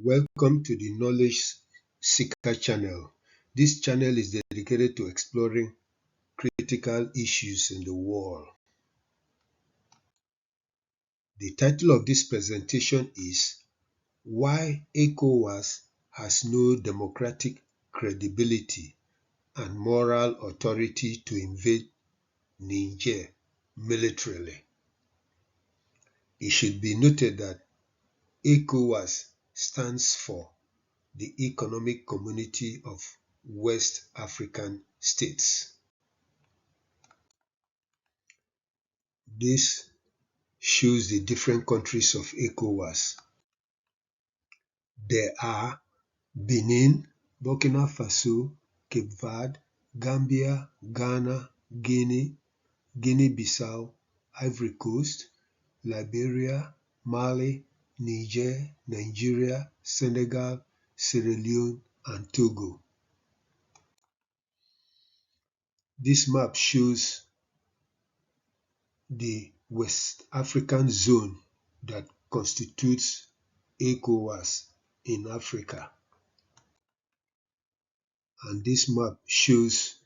Welcome to the Knowledge Seeker channel. This channel is dedicated to exploring critical issues in the world. The title of this presentation is Why ECOWAS Has No Democratic Credibility and Moral Authority to Invade Niger Militarily. It should be noted that ECOWAS stands for the Economic Community of West African States. This shows the different countries of ECOWAS. There are Benin, Burkina Faso, Cape Verde, Gambia, Ghana, Guinea, Guinea-Bissau, Ivory Coast, Liberia, Mali, Niger, Nigeria, Senegal, Sierra Leone, and Togo. This map shows the West African zone that constitutes ECOWAS in Africa. And this map shows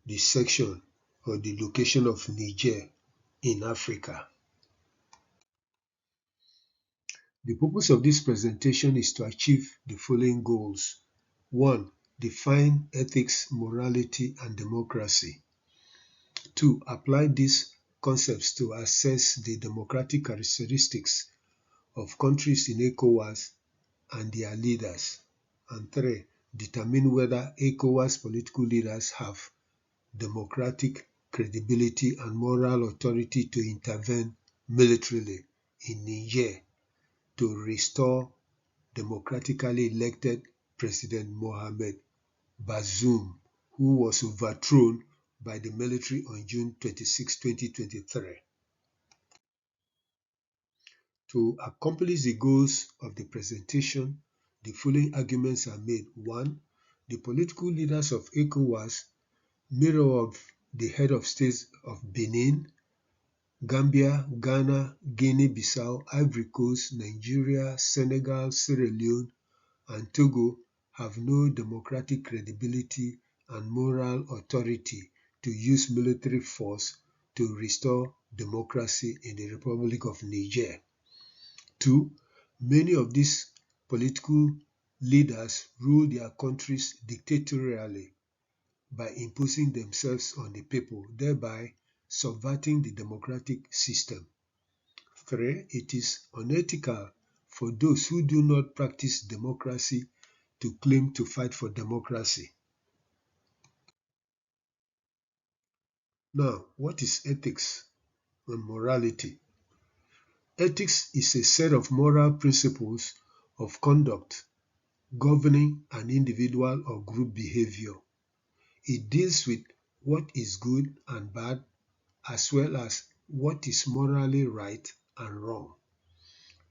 the section or the location of Niger in Africa. The purpose of this presentation is to achieve the following goals. 1. Define ethics, morality, and democracy. 2. Apply these concepts to assess the democratic characteristics of countries in ECOWAS and their leaders. And 3. Determine whether ECOWAS political leaders have democratic credibility and moral authority to intervene militarily in Niger to restore democratically elected President Mohamed Bazoum, who was overthrown by the military on June 26, 2023. To accomplish the goals of the presentation, the following arguments are made. 1. The political leaders of ECOWAS mirror of the head of states of Benin, Gambia, Ghana, Guinea-Bissau, Ivory Coast, Nigeria, Senegal, Sierra Leone, and Togo have no democratic credibility and moral authority to use military force to restore democracy in the Republic of Niger. 2. Many of these political leaders rule their countries dictatorially by imposing themselves on the people, thereby subverting the democratic system. 3. It is unethical for those who do not practice democracy to claim to fight for democracy. Now, what is ethics and morality? Ethics is a set of moral principles of conduct governing an individual or group behavior. It deals with what is good and bad, as well as what is morally right and wrong.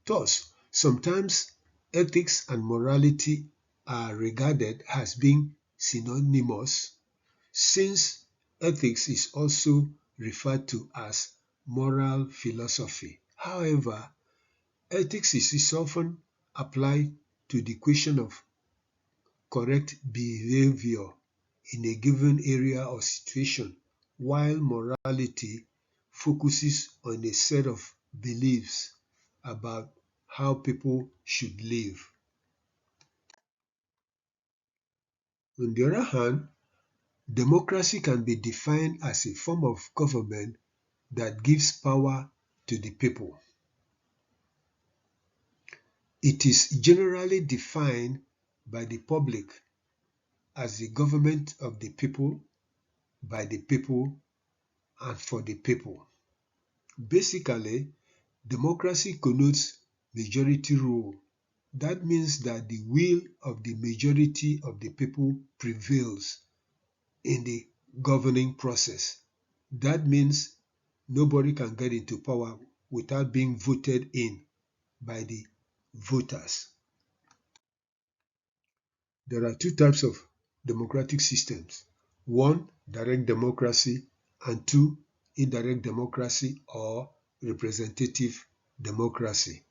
Thus, sometimes ethics and morality are regarded as being synonymous, since ethics is also referred to as moral philosophy. However, ethics is often applied to the question of correct behavior in a given area or situation, while morality focuses on a set of beliefs about how people should live. On the other hand, democracy can be defined as a form of government that gives power to the people. It is generally defined by the public as the government of the people, by the people, and for the people. Basically, democracy connotes majority rule. That means that the will of the majority of the people prevails in the governing process. That means nobody can get into power without being voted in by the voters. There are two types of democratic systems. 1, direct democracy, and 2, indirect democracy or representative democracy.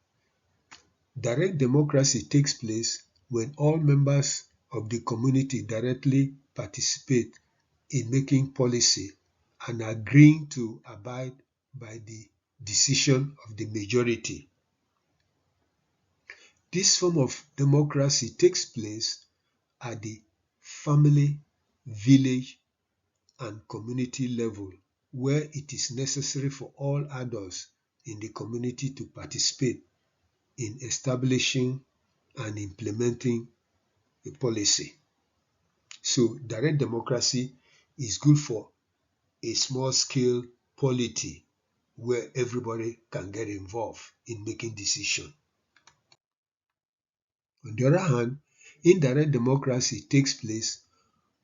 Direct democracy takes place when all members of the community directly participate in making policy and agreeing to abide by the decision of the majority. This form of democracy takes place at the family, village, and community level, where it is necessary for all adults in the community to participate in establishing and implementing a policy. So direct democracy is good for a small-scale polity where everybody can get involved in making decisions. On the other hand, indirect democracy takes place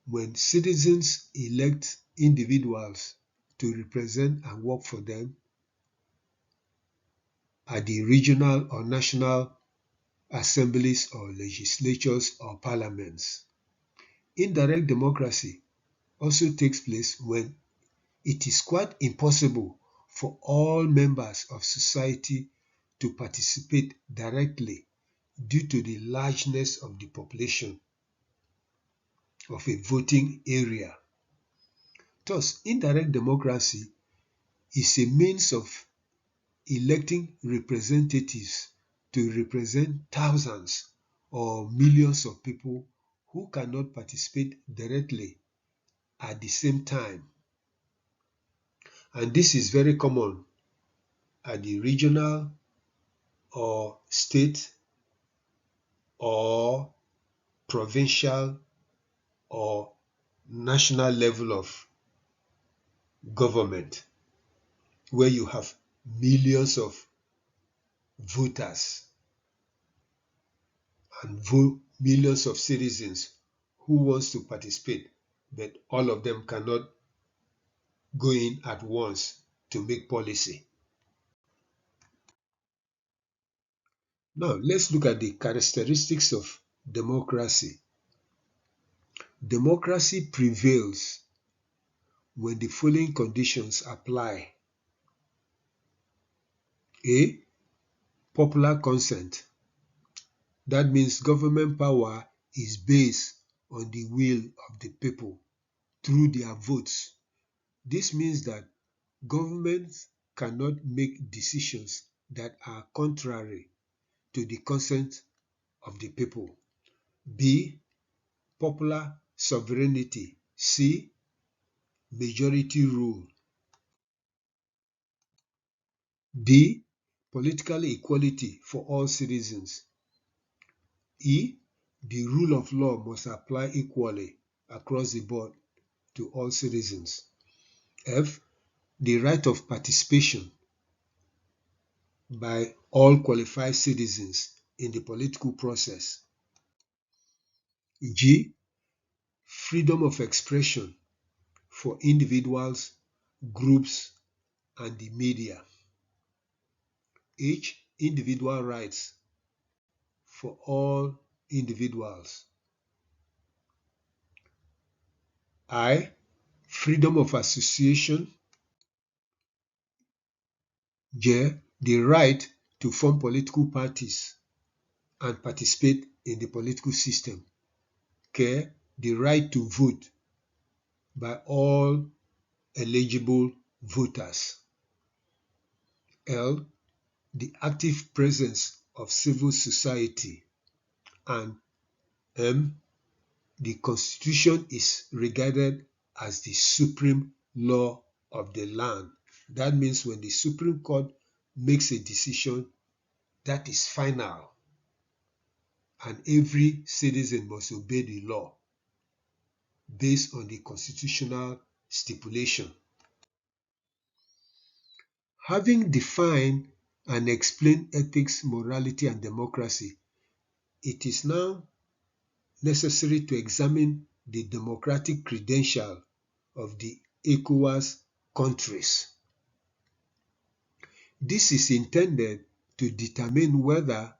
when citizens elect individuals to represent and work for them at the regional or national assemblies or legislatures or parliaments. Indirect democracy also takes place when it is quite impossible for all members of society to participate directly due to the largeness of the population of a voting area. Thus, indirect democracy is a means of electing representatives to represent thousands or millions of people who cannot participate directly at the same time. And this is very common at the regional or state or provincial or national level of government, where you have millions of voters and millions of citizens who wants to participate, but all of them cannot go in at once to make policy. Now, let's look at the characteristics of democracy. Democracy prevails when the following conditions apply. A. Popular consent. That means government power is based on the will of the people through their votes. This means that governments cannot make decisions that are contrary to the consent of the people. B. Popular sovereignty. C. Majority rule. D. Political equality for all citizens. E. The rule of law must apply equally across the board to all citizens. F. The right of participation by all qualified citizens in the political process. G. Freedom of expression for individuals, groups, and the media. H. Individual rights for all individuals. I. Freedom of association. J. The right to form political parties and participate in the political system. K. The right to vote by all eligible voters. L. The active presence of civil society. And M. The Constitution is regarded as the supreme law of the land. That means when the Supreme Court makes a decision, that is final, and every citizen must obey the law based on the constitutional stipulation. Having defined and explained ethics, morality, and democracy, it is now necessary to examine the democratic credential of the ECOWAS countries. This is intended to determine whether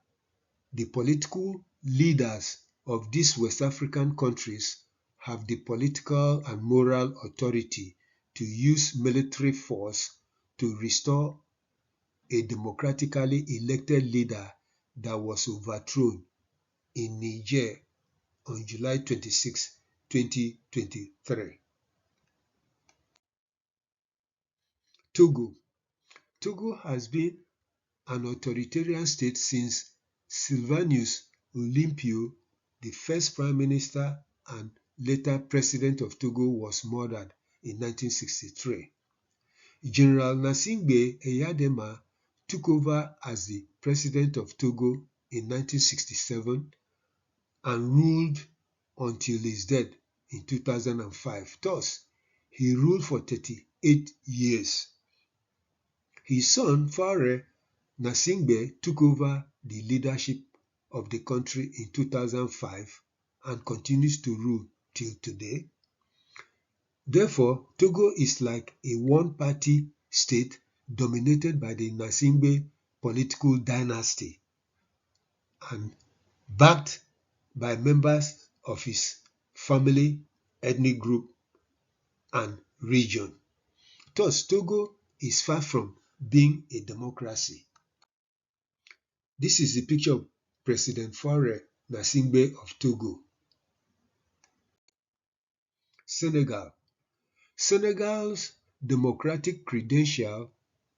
the political leaders of these West African countries have the political and moral authority to use military force to restore a democratically elected leader that was overthrown in Niger on July 26, 2023. Togo. Togo has been an authoritarian state since Sylvanus Olympio, the first prime minister and later president of Togo, was murdered in 1963. General Gnassingbé Eyadema took over as the president of Togo in 1967 and ruled until his death in 2005. Thus, he ruled for 38 years. His son, Faure Gnassingbé, took over the leadership of the country in 2005 and continues to rule till today. Therefore, Togo is like a one-party state dominated by the Gnassingbé political dynasty and backed by members of his family, ethnic group, and region. Thus, Togo is far from being a democracy. This is the picture of President Faure Gnassingbé of Togo. Senegal. Senegal's democratic credential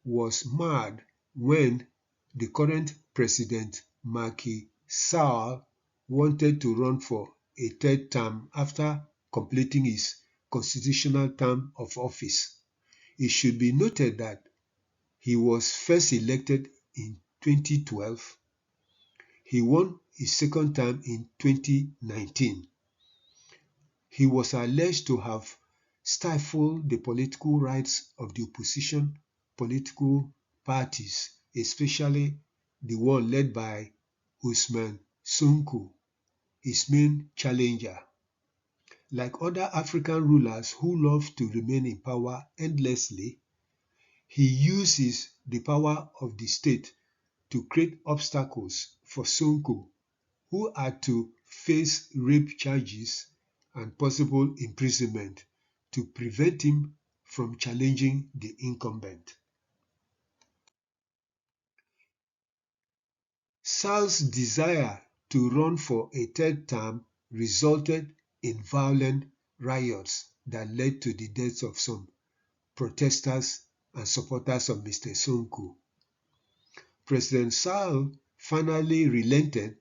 was marred when the current president Macky Sall wanted to run for a third term after completing his constitutional term of office. It should be noted that he was first elected in 2012. He won his second term in 2019. He was alleged to have stifled the political rights of the opposition political parties, especially the one led by Ousmane Sonko, his main challenger. Like other African rulers who love to remain in power endlessly, he uses the power of the state to create obstacles for Sonko, who had to face rape charges and possible imprisonment to prevent him from challenging the incumbent. Sall's desire to run for a third term resulted in violent riots that led to the deaths of some protesters and supporters of Mr. Sonko. President Sall finally relented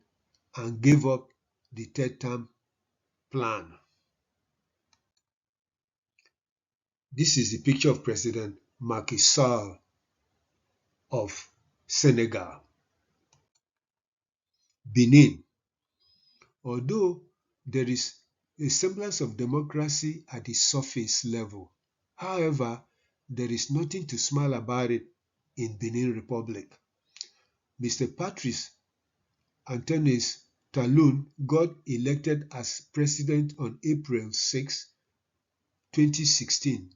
and gave up the third term plan. This is the picture of President Macky Sall of Senegal. Benin. Although there is a semblance of democracy at the surface level, however, there is nothing to smile about it in Benin Republic. Mr. Patrice Antonis Talon got elected as president on April 6, 2016.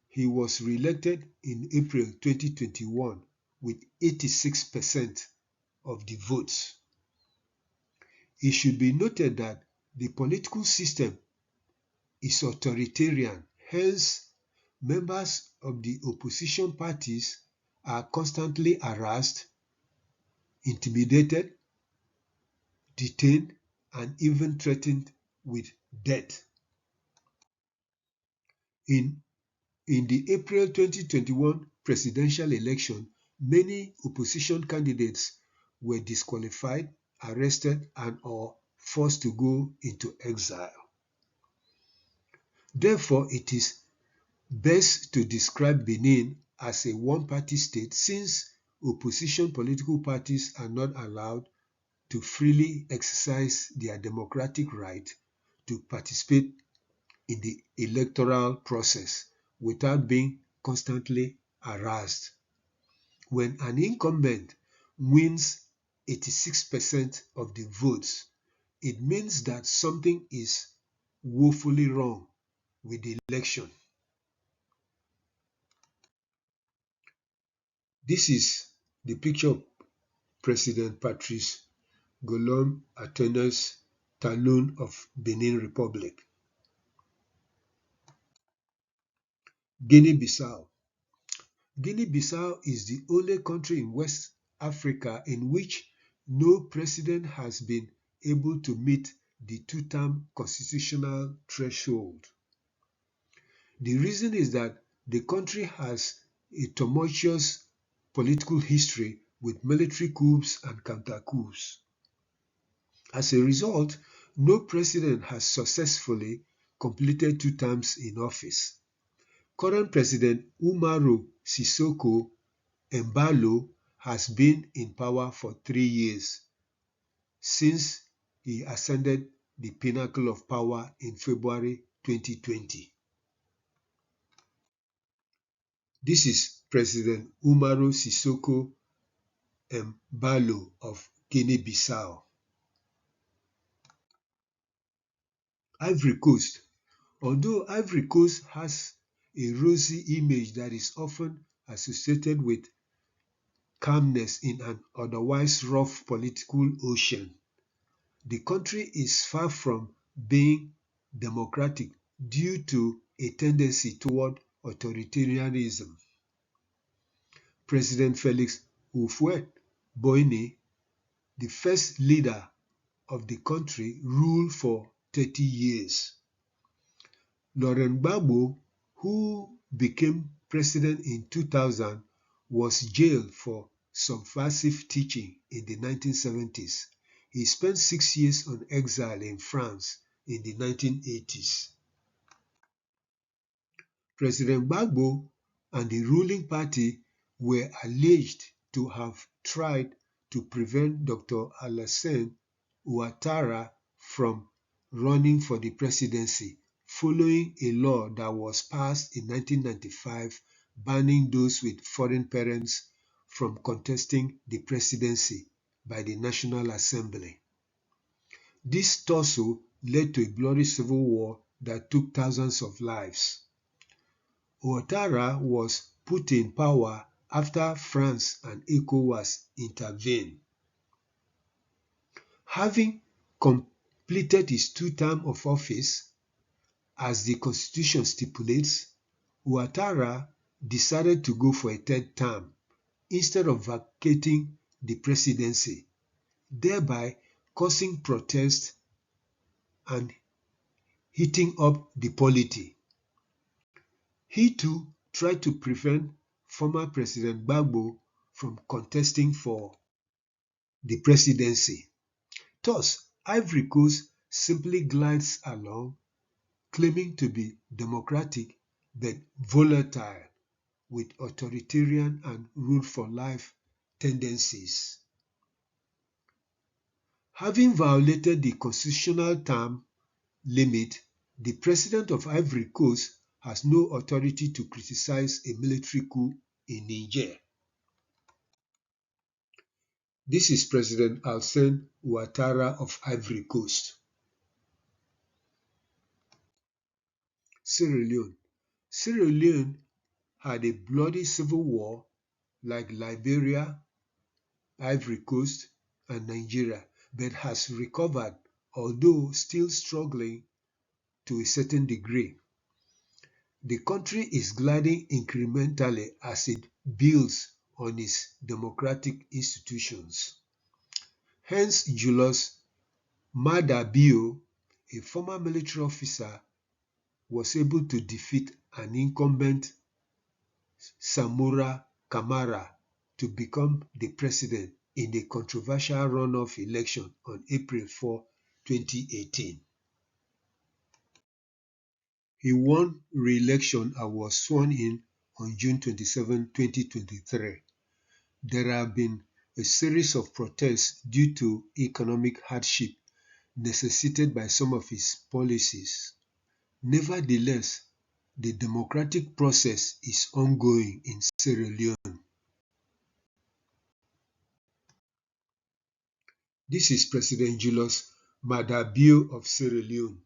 He was re-elected in April 2021 with 86% of the votes. It should be noted that the political system is authoritarian, hence members of the opposition parties are constantly harassed, intimidated, detained, and even threatened with death. In the April 2021 presidential election, many opposition candidates were disqualified, arrested, and/or forced to go into exile. Therefore, it is best to describe Benin as a one-party state since opposition political parties are not allowed to freely exercise their democratic right to participate in the electoral process without being constantly harassed. When an incumbent wins 86% of the votes, it means that something is woefully wrong with the election. This is the picture of President Patrice Antonis Talon of Benin Republic. Guinea-Bissau. Guinea-Bissau is the only country in West Africa in which no president has been able to meet the two-term constitutional threshold. The reason is that the country has a tumultuous political history with military coups and counter-coups. As a result, no president has successfully completed two terms in office. Current President Umaru Sissoco Embalo has been in power for 3 years since he ascended the pinnacle of power in February 2020. This is President Umaru Sissoco Embalo of Guinea-Bissau. Ivory Coast. Although Ivory Coast has a rosy image that is often associated with calmness in an otherwise rough political ocean, the country is far from being democratic due to a tendency toward authoritarianism. President Felix Houphouët-Boigny, the first leader of the country, ruled for 30 years. Laurent Gbagbo, who became president in 2000, was jailed for subversive teaching in the 1970s. He spent 6 years on exile in France in the 1980s. President Gbagbo and the ruling party were alleged to have tried to prevent Dr. Alassane Ouattara from running for the presidency, following a law that was passed in 1995 banning those with foreign parents from contesting the presidency by the National Assembly. This tussle led to a bloody civil war that took thousands of lives. Ouattara was put in power after France and ECOWAS intervened. Having completed his 2 terms of office, as the constitution stipulates, Ouattara decided to go for a 3rd term instead of vacating the presidency, thereby causing protest and heating up the polity. He too tried to prevent former President Gbagbo from contesting for the presidency. Thus, Ivory Coast simply glides along, claiming to be democratic but volatile, with authoritarian and rule-for-life tendencies. Having violated the constitutional term limit, the president of Ivory Coast has no authority to criticize a military coup in Niger. This is President Alassane Ouattara of Ivory Coast. Sierra Leone. Sierra Leone had a bloody civil war like Liberia, Ivory Coast, and Nigeria, but has recovered, although still struggling to a certain degree. The country is gliding incrementally as it builds on its democratic institutions. Hence, Julius Maada Bio, a former military officer, was able to defeat an incumbent Samura Kamara to become the president in the controversial runoff election on April 4, 2018. He won re-election and was sworn in on June 27, 2023. There have been a series of protests due to economic hardship necessitated by some of his policies. Nevertheless, the democratic process is ongoing in Sierra Leone. This is President Julius Maada Bio of Sierra Leone.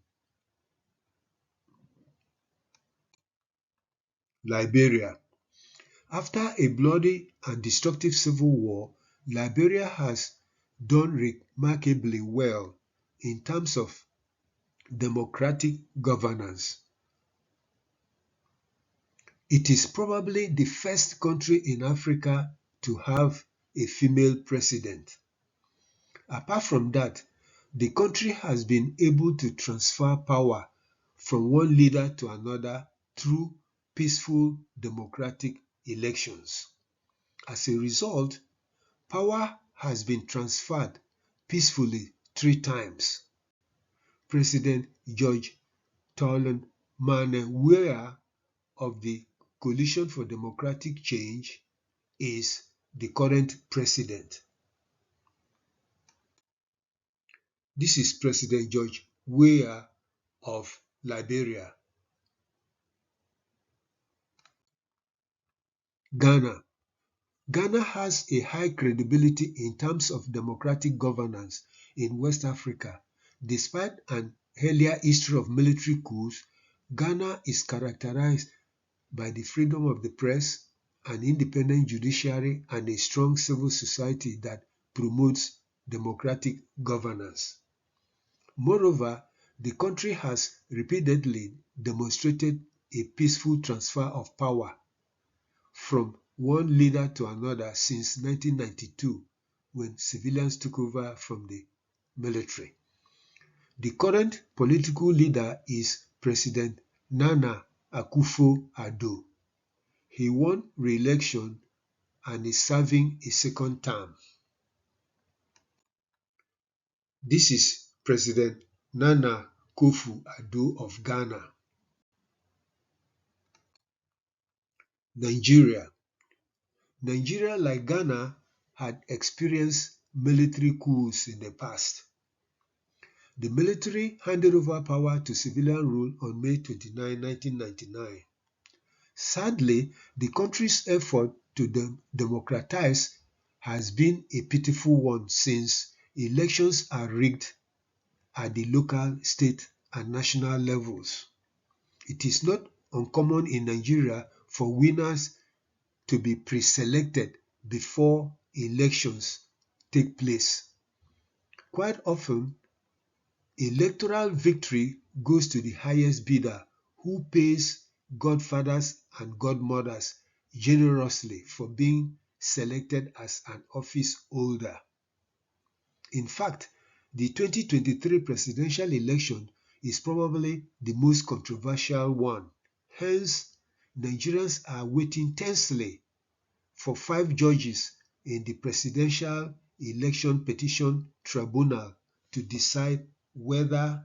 Liberia. After a bloody and destructive civil war, Liberia has done remarkably well in terms of democratic governance. It is probably the first country in Africa to have a female president. Apart from that, the country has been able to transfer power from one leader to another through peaceful democratic elections. As a result, power has been transferred peacefully 3 times. President George Tollan Weah of the Coalition for Democratic Change is the current president. This is President George Weah of Liberia. Ghana. Ghana has a high credibility in terms of democratic governance in West Africa. Despite an earlier history of military coups, Ghana is characterized by the freedom of the press, an independent judiciary, and a strong civil society that promotes democratic governance. Moreover, the country has repeatedly demonstrated a peaceful transfer of power from one leader to another since 1992, when civilians took over from the military. The current political leader is President Nana Akufo-Addo. He won re-election and is serving a second term. This is President Nana Akufo-Addo of Ghana. Nigeria. Nigeria, like Ghana, had experienced military coups in the past. The military handed over power to civilian rule on May 29, 1999. Sadly, the country's effort to democratize has been a pitiful one since elections are rigged at the local, state, and national levels. It is not uncommon in Nigeria for winners to be pre-selected before elections take place. Quite often, electoral victory goes to the highest bidder, who pays godfathers and godmothers generously for being selected as an office holder. In fact, the 2023 presidential election is probably the most controversial one. Hence, Nigerians are waiting tensely for 5 judges in the Presidential Election Petition Tribunal to decide whether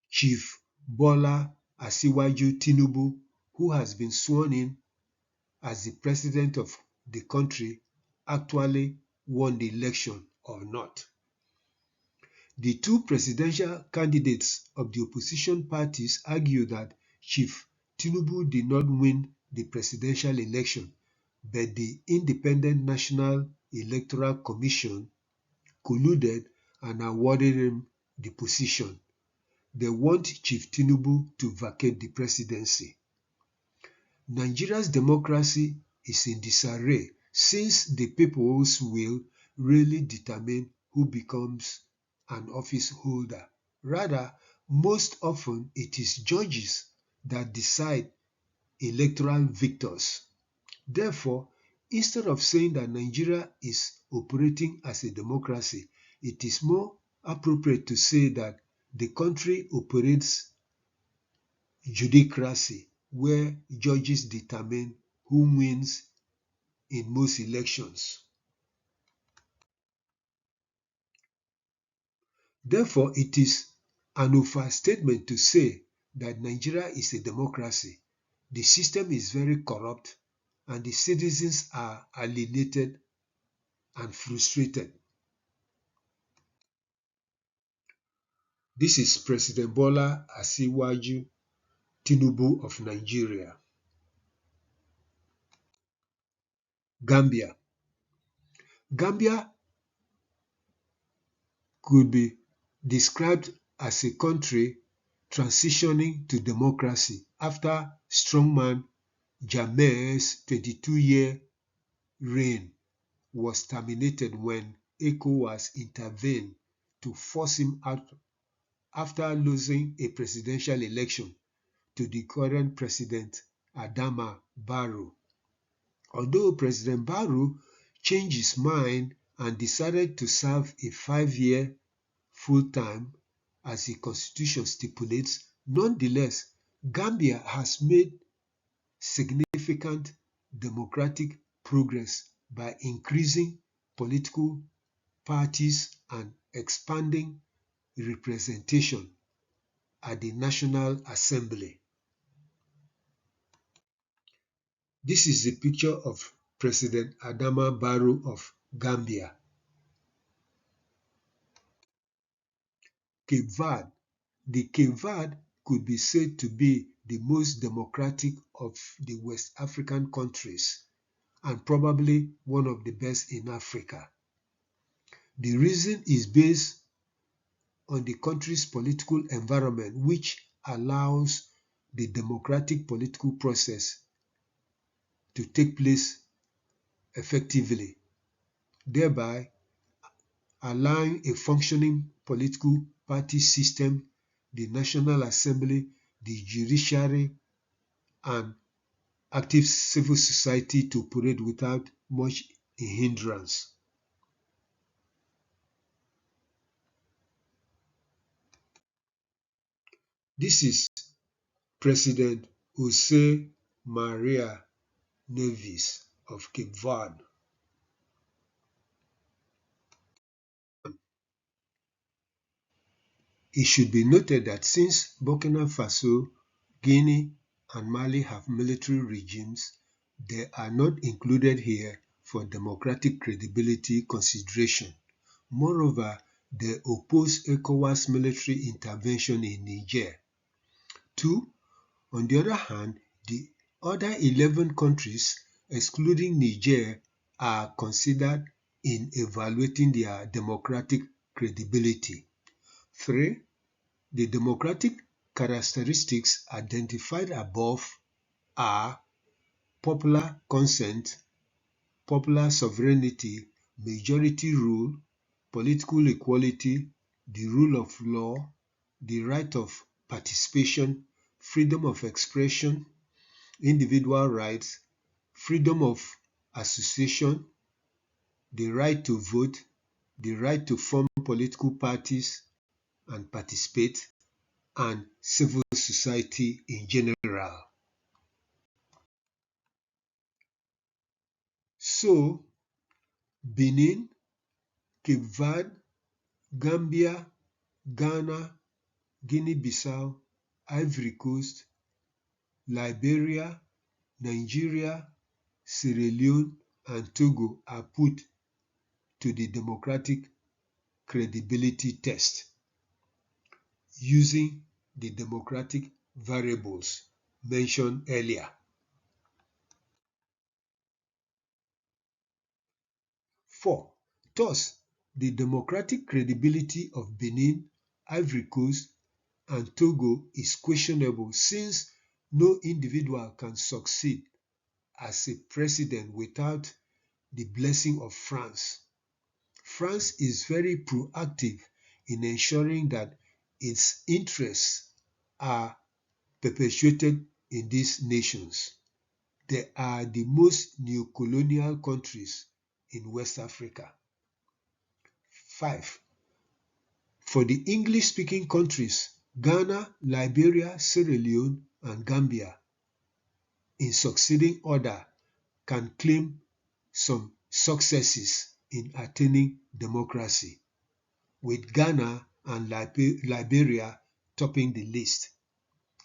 Chief Bola Asiwaju Tinubu, who has been sworn in as the president of the country, actually won the election or not. The 2 presidential candidates of the opposition parties argue that Chief Tinubu did not win the presidential election, but the Independent National Electoral Commission colluded and awarded him the position. They want Chief Tinubu to vacate the presidency. Nigeria's democracy is in disarray since the people's will really determine who becomes an office holder. Rather, most often it is judges that decide electoral victors. Therefore, instead of saying that Nigeria is operating as a democracy, it is more appropriate to say that the country operates judicracy, where judges determine who wins in most elections. Therefore, it is an overstatement to say that Nigeria is a democracy. The system is very corrupt and the citizens are alienated and frustrated. This is President Bola Asiwaju Tinubu of Nigeria. Gambia. Gambia could be described as a country transitioning to democracy after strongman Jammeh's 22-year reign was terminated when ECOWAS intervened to force him out after losing a presidential election to the current president Adama Barrow. Although President Barrow changed his mind and decided to serve a 5-year full term as the constitution stipulates. Nonetheless, Gambia has made significant democratic progress by increasing political parties and expanding representation at the National Assembly. This is a picture of President Adama Barrow of Gambia. Cape Verde. The Cape Verde could be said to be the most democratic of the West African countries and probably one of the best in Africa. The reason is based on the country's political environment, which allows the democratic political process to take place effectively, thereby allowing a functioning political party system, the National Assembly, the judiciary, and active civil society to operate without much hindrance. This is President Jose Maria Neves of Cape Verde. It should be noted that since Burkina Faso, Guinea, and Mali have military regimes, they are not included here for democratic credibility consideration. Moreover, they oppose ECOWAS military intervention in Niger. 2. On the other hand, the other 11 countries, excluding Niger, are considered in evaluating their democratic credibility. 3. The democratic characteristics identified above are popular consent, popular sovereignty, majority rule, political equality, the rule of law, the right of participation, freedom of expression, individual rights, freedom of association, the right to vote, the right to form political parties and participate, and civil society in general. So, Benin, Cape Verde, Gambia, Ghana, Guinea-Bissau, Ivory Coast, Liberia, Nigeria, Sierra Leone, and Togo are put to the democratic credibility test using the democratic variables mentioned earlier. 4. Thus, the democratic credibility of Benin, Ivory Coast, and Togo is questionable since no individual can succeed as a president without the blessing of France. France is very proactive in ensuring that its interests are perpetuated in these nations. They are the most neo-colonial countries in West Africa. 5. For the English-speaking countries, Ghana, Liberia, Sierra Leone, and Gambia, in succeeding order, can claim some successes in attaining democracy, with Ghana and Liberia topping the list.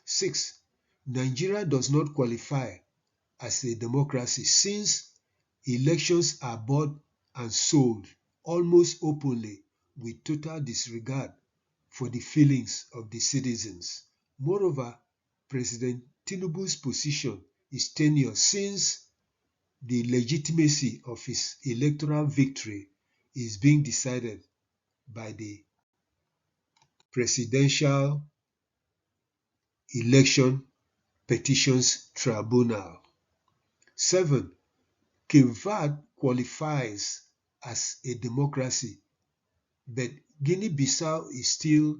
6. Nigeria does not qualify as a democracy since elections are bought and sold almost openly with total disregard for the feelings of the citizens. Moreover, President Tinubu's position is tenuous since the legitimacy of his electoral victory is being decided by the Presidential Election Petitions Tribunal. 7. Cape Verde qualifies as a democracy, but Guinea-Bissau is still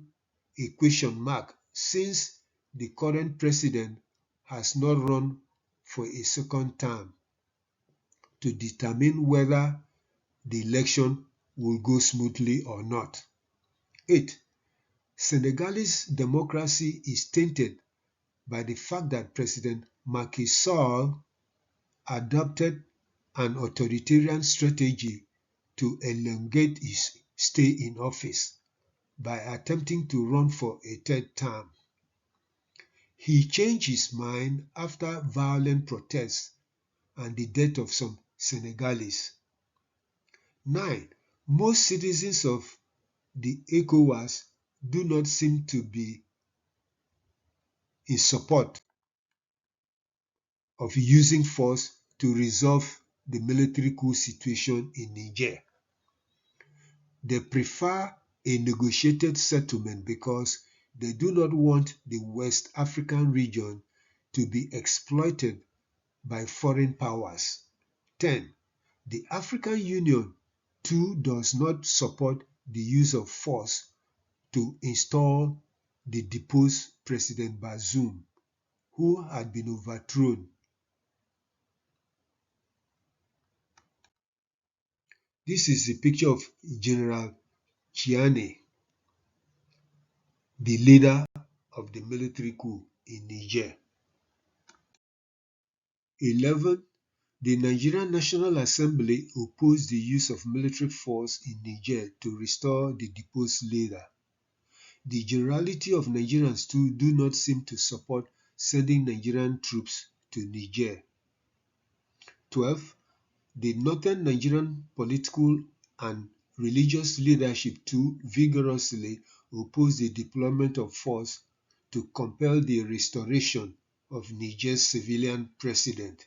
a question mark since the current president has not run for a second term to determine whether the election will go smoothly or not. 8. Senegalese democracy is tainted by the fact that President Macky Sall adopted an authoritarian strategy to elongate his stay in office by attempting to run for a third term. He changed his mind after violent protests and the death of some Senegalese. 9. Most citizens of the ECOWAS do not seem to be in support of using force to resolve the military coup situation in Niger. They prefer a negotiated settlement because they do not want the West African region to be exploited by foreign powers. 10. The African Union too does not support the use of force to install the deposed President Bazoum, who had been overthrown. This is a picture of General Chiane, the leader of the military coup in Niger. 11. The Nigerian National Assembly opposed the use of military force in Niger to restore the deposed leader. The generality of Nigerians too do not seem to support sending Nigerian troops to Niger. 12. The northern Nigerian political and religious leadership too vigorously opposed the deployment of force to compel the restoration of Niger's civilian president.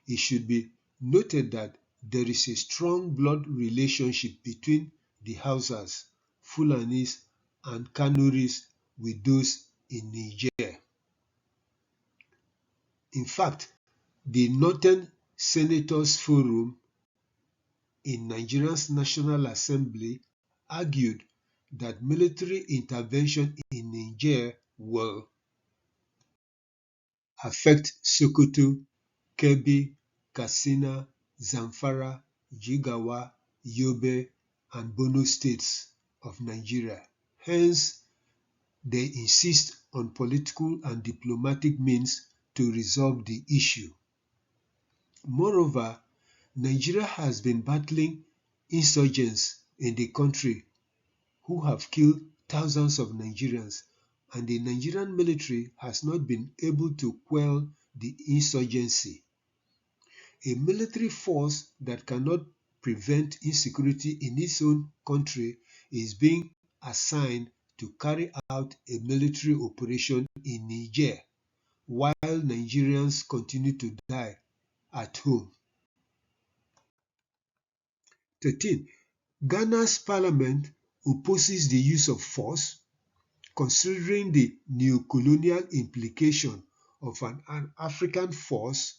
It should be noted that there is a strong blood relationship between the Hausas, Fulanis, and Kanuris with those in Niger. In fact, the Northern Senators Forum in Nigeria's National Assembly argued that military intervention in Niger will affect Sokoto, Kebbi, Katsina, Zamfara, Jigawa, Yobe, and Borno states of Nigeria. Hence, they insist on political and diplomatic means to resolve the issue. Moreover, Nigeria has been battling insurgents in the country who have killed thousands of Nigerians, and the Nigerian military has not been able to quell the insurgency. A military force that cannot prevent insecurity in its own country is being assigned to carry out a military operation in Niger, while Nigerians continue to die at home. 13. Ghana's parliament opposes the use of force, considering the neo-colonial implication of an African force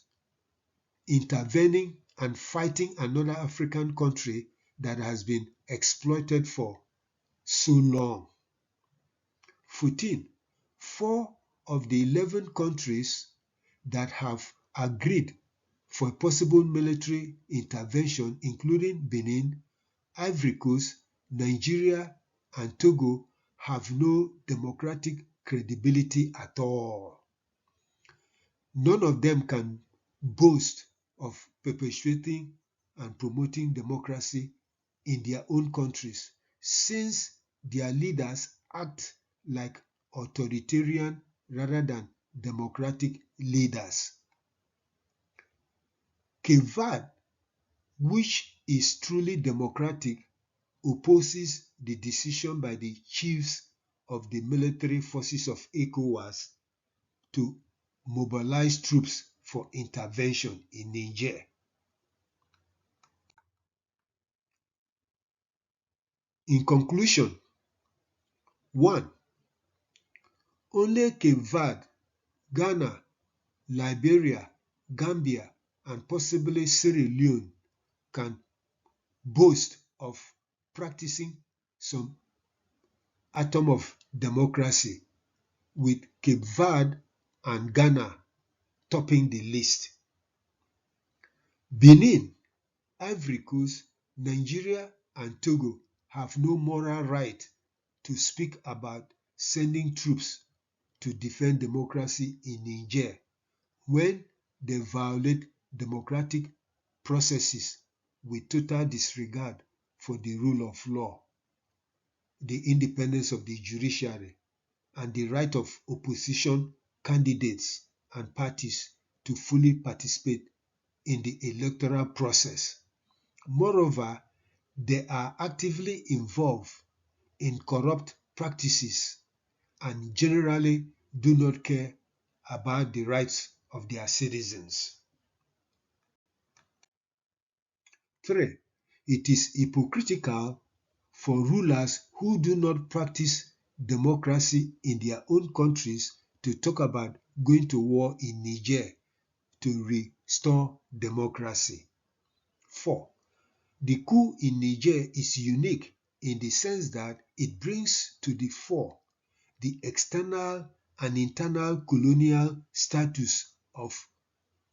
intervening and fighting another African country that has been exploited for so long. 14. 4 of the 11 countries that have agreed for a possible military intervention, including Benin, Ivory Coast, Nigeria, and Togo, have no democratic credibility at all. None of them can boast of perpetuating and promoting democracy in their own countries, since their leaders act like authoritarian rather than democratic leaders. Cape Verde, which is truly democratic, opposes the decision by the chiefs of the military forces of ECOWAS to mobilize troops for intervention in Niger. In conclusion, 1. Only Cape Verde, Ghana, Liberia, Gambia, and possibly Sierra Leone can boast of practicing some atom of democracy, with Cape Verde and Ghana topping the list. Benin, Ivory Coast, Nigeria and Togo have no moral right to speak about sending troops to defend democracy in Niger when they violate democratic processes with total disregard for the rule of law, the independence of the judiciary, and the right of opposition candidates and parties to fully participate in the electoral process. Moreover, they are actively involved in corrupt practices and generally do not care about the rights of their citizens. 3. It is hypocritical for rulers who do not practice democracy in their own countries to talk about going to war in Niger to restore democracy. 4. The coup in Niger is unique in the sense that it brings to the fore the external and internal colonial status of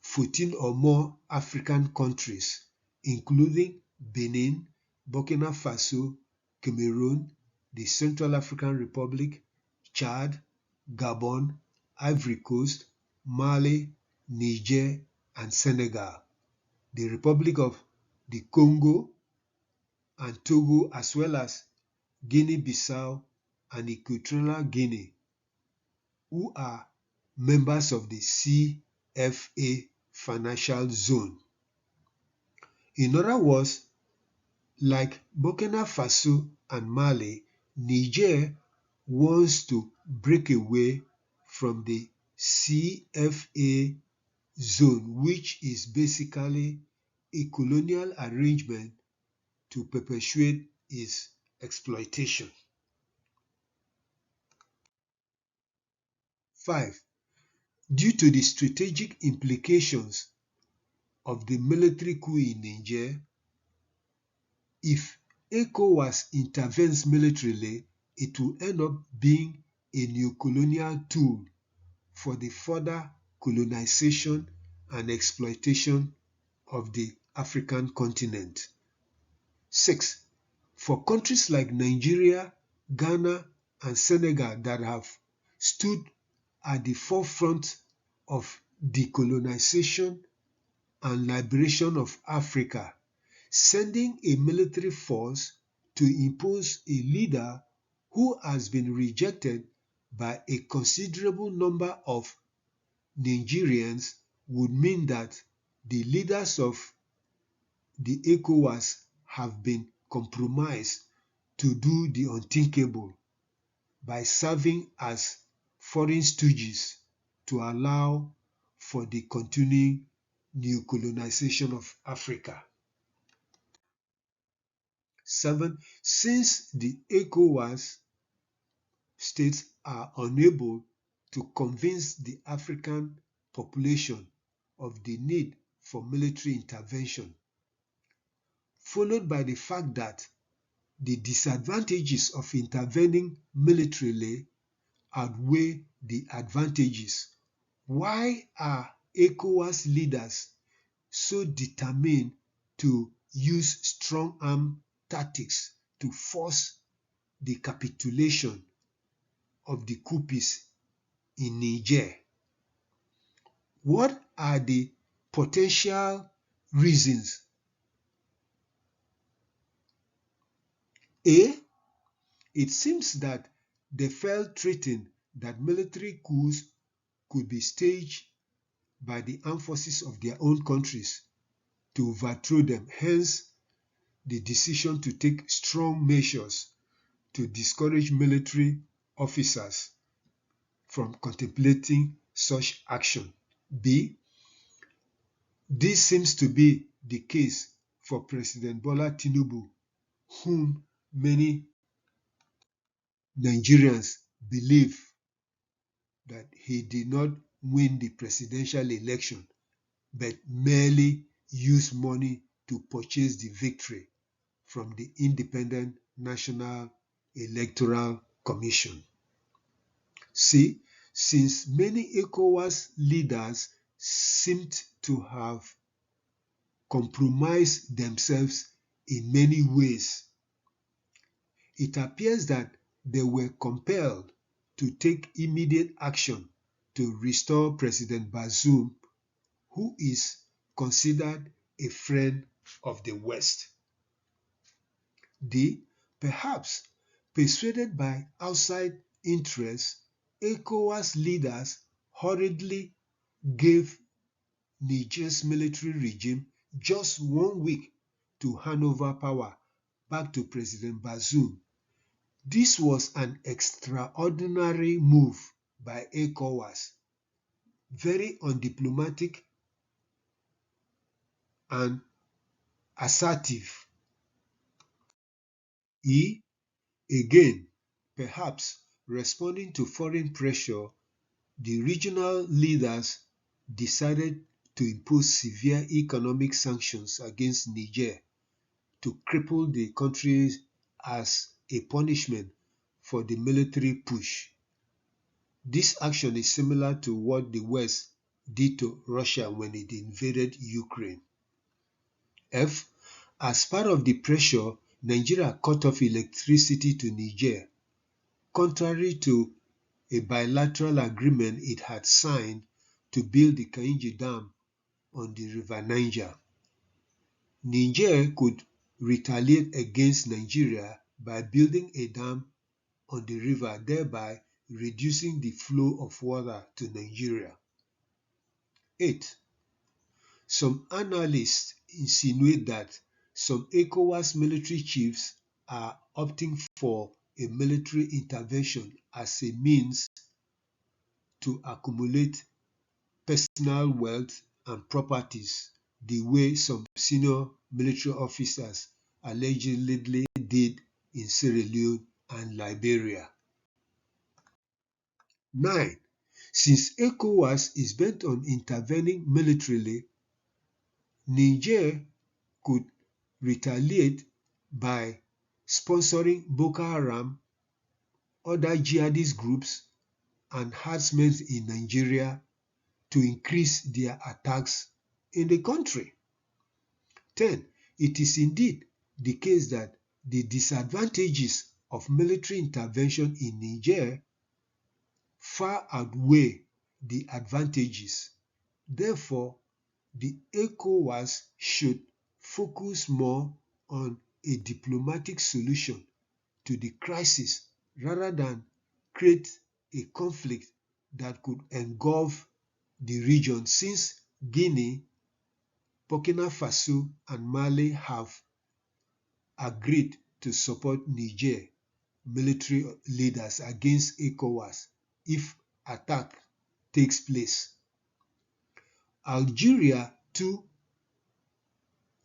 14 or more African countries, including Benin, Burkina Faso, Cameroon, the Central African Republic, Chad, Gabon, Ivory Coast, Mali, Niger, and Senegal, the Republic of the Congo and Togo, as well as Guinea-Bissau and Equatorial Guinea, who are members of the CFA financial zone. In other words, like Burkina Faso and Mali, Niger wants to break away from the CFA zone, which is basically a colonial arrangement to perpetuate its exploitation. 5. Due to the strategic implications of the military coup in Niger, if ECOWAS intervenes militarily, it will end up being a neo-colonial tool for the further colonization and exploitation of the African continent. 6. For countries like Nigeria, Ghana, and Senegal that have stood at the forefront of decolonization and liberation of Africa, sending a military force to impose a leader who has been rejected by a considerable number of Nigerians would mean that the leaders of the ECOWAS have been compromised to do the unthinkable by serving as foreign stooges to allow for the continuing neo-colonization of Africa. 7. Since the ECOWAS states are unable to convince the African population of the need for military intervention, followed by the fact that the disadvantages of intervening militarily outweigh the advantages, why are ECOWAS leaders so determined to use strong arm tactics to force the capitulation of the coupists in Niger? What are the potential reasons? A. It seems that they felt threatened that military coups could be staged by the armed forces of their own countries to overthrow them, hence the decision to take strong measures to discourage military officers from contemplating such action. B. This seems to be the case for President Bola Tinubu, whom many Nigerians believe that he did not win the presidential election, but merely used money to purchase the victory from the Independent National Electoral Commission. C. Since many ECOWAS leaders seemed to have compromised themselves in many ways. It appears that they were compelled to take immediate action to restore President Bazoum, who is considered a friend of the West. D. Perhaps persuaded by outside interests, ECOWAS leaders hurriedly gave Niger's military regime just 1 week to hand over power back to President Bazoum. This was an extraordinary move by ECOWAS, very undiplomatic and assertive. E. Again, perhaps responding to foreign pressure, the regional leaders decided to impose severe economic sanctions against Niger to cripple the country as a punishment for the military push. This action is similar to what the West did to Russia when it invaded Ukraine. F. As part of the pressure, Nigeria cut off electricity to Niger, contrary to a bilateral agreement it had signed to build the Kainji Dam on the River Niger. Niger could retaliate against Nigeria by building a dam on the river, thereby reducing the flow of water to Nigeria. 8. Some analysts insinuate that some ECOWAS military chiefs are opting for a military intervention as a means to accumulate personal wealth and properties, the way some senior military officers allegedly did in Sierra Leone and Liberia. 9. Since ECOWAS is bent on intervening militarily, Niger could retaliate by sponsoring Boko Haram, other jihadist groups, and herdsmen in Nigeria to increase their attacks in the country. 10. It is indeed the case that the disadvantages of military intervention in Niger far outweigh the advantages. Therefore, the ECOWAS should focus more on a diplomatic solution to the crisis rather than create a conflict that could engulf the region, since Guinea, Burkina Faso, and Mali have agreed to support Niger military leaders against ECOWAS if attack takes place. Algeria too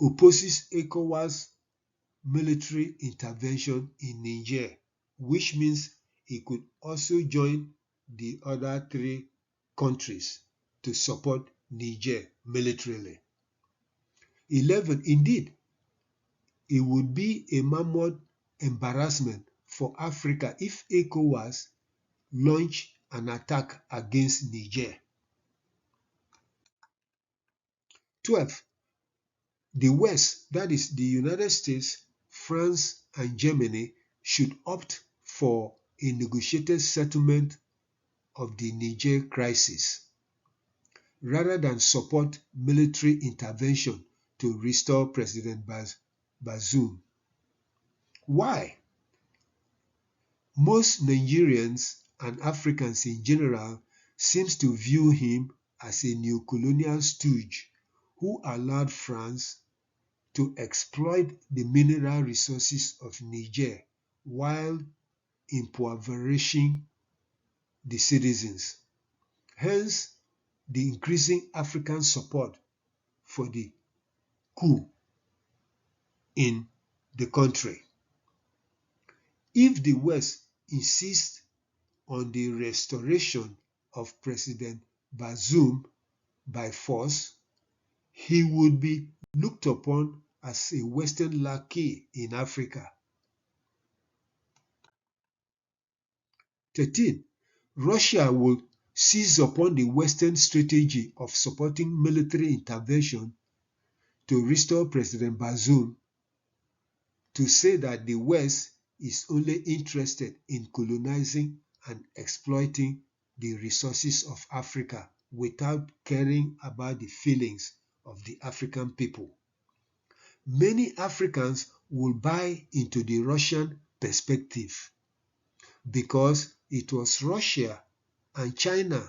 opposes ECOWAS military intervention in Niger, which means it could also join the other 3 countries to support Niger militarily. 11. Indeed, it would be a mammoth embarrassment for Africa if ECOWAS launched an attack against Niger. 12. The West, that is the United States, France, and Germany, should opt for a negotiated settlement of the Niger crisis rather than support military intervention to restore President Bazoum. Why? Most Nigerians and Africans in general seems to view him as a neo-colonial stooge who allowed France to exploit the mineral resources of Niger while impoverishing the citizens. Hence, the increasing African support for the coup in the country. If the West insists on the restoration of President Bazoum by force, he would be looked upon as a Western lackey in Africa. 13. Russia will seize upon the Western strategy of supporting military intervention to restore President Bazoum to say that the West is only interested in colonizing and exploiting the resources of Africa without caring about the feelings of the African people. Many Africans will buy into the Russian perspective because it was Russia and China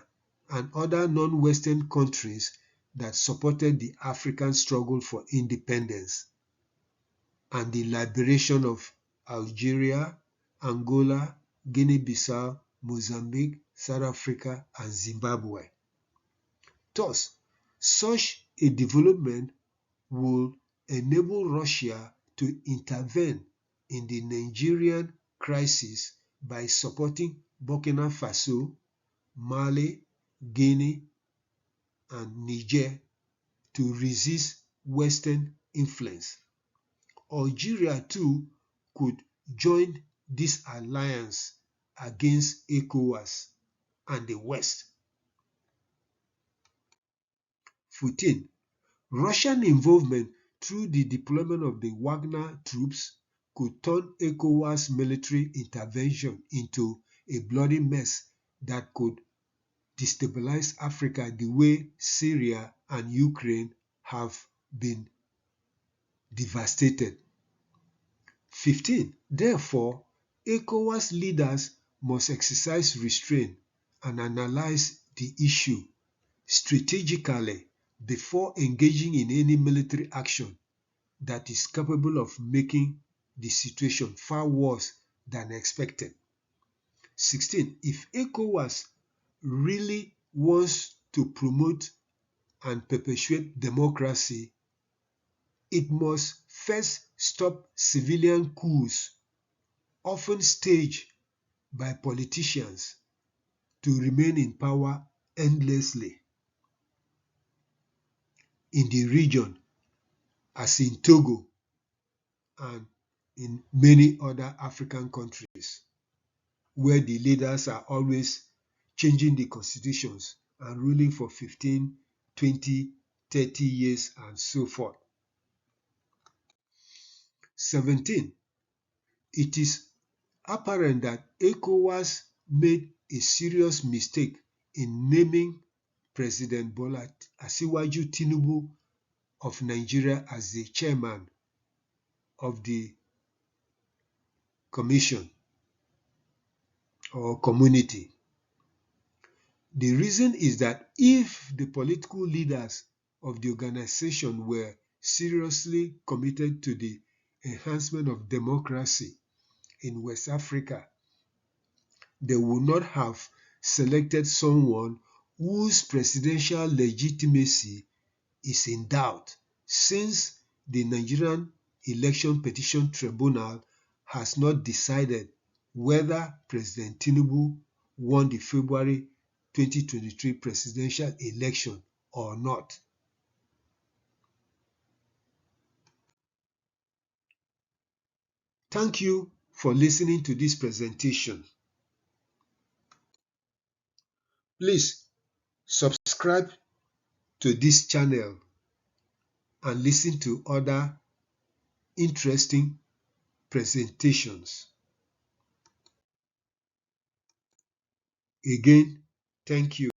and other non-Western countries that supported the African struggle for independence and the liberation of Algeria, Angola, Guinea-Bissau, Mozambique, South Africa, and Zimbabwe. Thus, such a development would enable Russia to intervene in the Nigerian crisis by supporting Burkina Faso, Mali, Guinea, and Niger to resist Western influence. Algeria too could join this alliance against ECOWAS and the West. 14. Russian involvement through the deployment of the Wagner troops could turn ECOWAS military intervention into a bloody mess that could destabilize Africa the way Syria and Ukraine have been devastated. 15. Therefore, ECOWAS leaders must exercise restraint and analyze the issue strategically before engaging in any military action that is capable of making the situation far worse than expected. 16. If ECOWAS really wants to promote and perpetuate democracy, it must first stop civilian coups, often staged by politicians, to remain in power endlessly in the region, as in Togo and in many other African countries, where the leaders are always changing the constitutions and ruling for 15, 20, 30 years and so forth. 17. It is apparent that ECOWAS made a serious mistake in naming President Bola Asiwaju Tinubu of Nigeria as the chairman of the commission or community. The reason is that if the political leaders of the organization were seriously committed to the enhancement of democracy in West Africa, they would not have selected someone whose presidential legitimacy is in doubt, since the Nigerian Election Petition Tribunal has not decided whether President Tinubu won the February 2023 presidential election or not. Thank you for listening to this presentation. Please subscribe to this channel and listen to other interesting presentations. Again, thank you.